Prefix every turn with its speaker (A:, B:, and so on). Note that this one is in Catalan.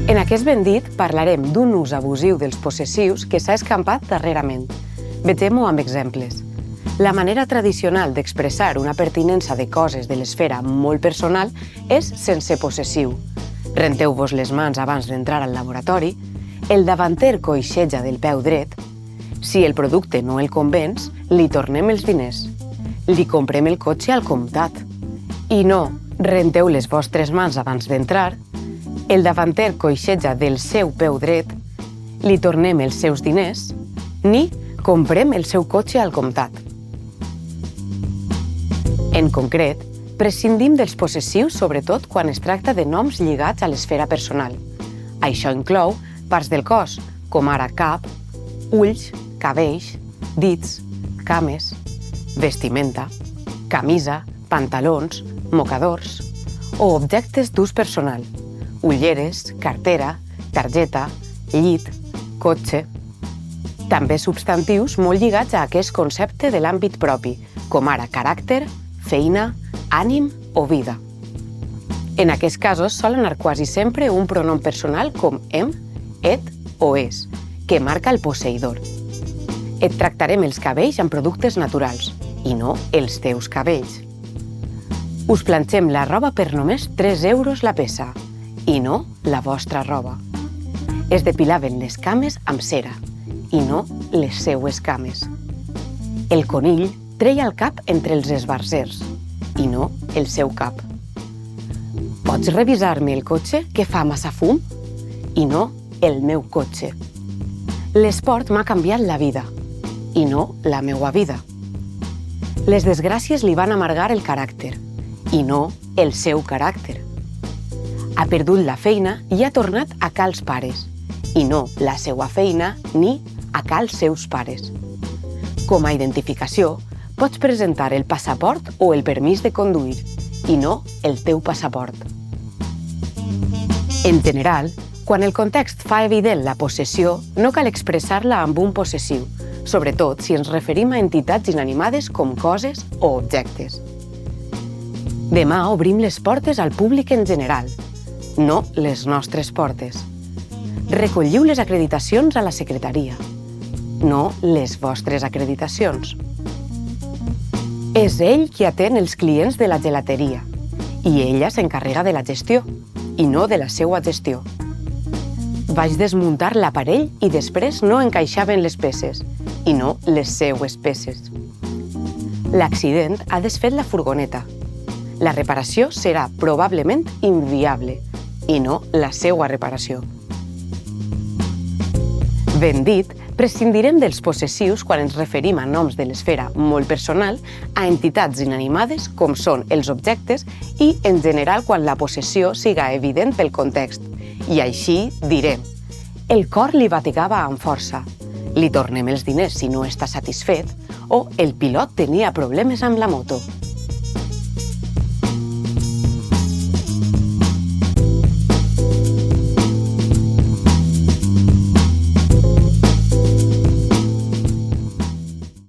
A: En aquest ben dit parlarem d'un ús abusiu dels possessius que s'ha escampat darrerament. Vetem-ho amb exemples. La manera tradicional d'expressar una pertinença de coses de l'esfera molt personal és sense possessiu. Renteu-vos les mans abans d'entrar al laboratori, el davanter coixeja del peu dret, si el producte no el convenç, li tornem els diners. Li comprem el cotxe al comptat. I no, renteu les vostres mans abans d'entrar, el davanter coixeja del seu peu dret, li tornem els seus diners, ni comprem el seu cotxe al comptat. En concret, prescindim dels possessius sobretot quan es tracta de noms lligats a l'esfera personal. Això inclou parts del cos, com ara cap, ulls, cabells, dits, cames, vestimenta, camisa, pantalons, mocadors o objectes d'ús personal, ulleres, cartera, targeta, llit, cotxe. També substantius molt lligats a aquest concepte de l'àmbit propi, com ara caràcter, feina, ànim o vida. En aquests casos sol anar quasi sempre un pronom personal com em, et o es, que marca el posseïdor. Et tractarem els cabells amb productes naturals, i no els teus cabells. Us planxem la roba per només 3 euros la peça, i no la vostra roba. Es depilaven les cames amb cera, i no les seues cames. El conill treia el cap entre els esbarzers, i no el seu cap. Pots revisar-me el cotxe que fa massa fum? I no el meu cotxe. L'esport m'ha canviat la vida, i no la meua vida. Les desgràcies li van amargar el caràcter, i no el seu caràcter. Ha perdut la feina i ha tornat a ca els pares, i no la seua feina ni a ca els seus pares. Com a identificació, pots presentar el passaport o el permís de conduir, i no el teu passaport. En general, quan el context fa evident la possessió, no cal expressar-la amb un possessiu, sobretot si ens referim a entitats inanimades com coses o objectes. Demà obrim les portes al públic en general, no les nostres portes. Recolliu les acreditacions a la secretaria, no les vostres acreditacions. És ell qui atén els clients de la gelateria i ella s'encarrega de la gestió i no de la seua gestió. Vaig desmuntar l'aparell i després no encaixaven les peces i no les seues peces. L'accident ha desfet la furgoneta. La reparació serà probablement inviable i no la seua reparació. Ben dit, prescindirem dels possessius quan ens referim a noms de l'esfera molt personal a entitats inanimades com són els objectes i, en general, quan la possessió siga evident pel context. I així direm: el cor li bategava amb força, li tornem els diners si no està satisfet, o el pilot tenia problemes amb la moto.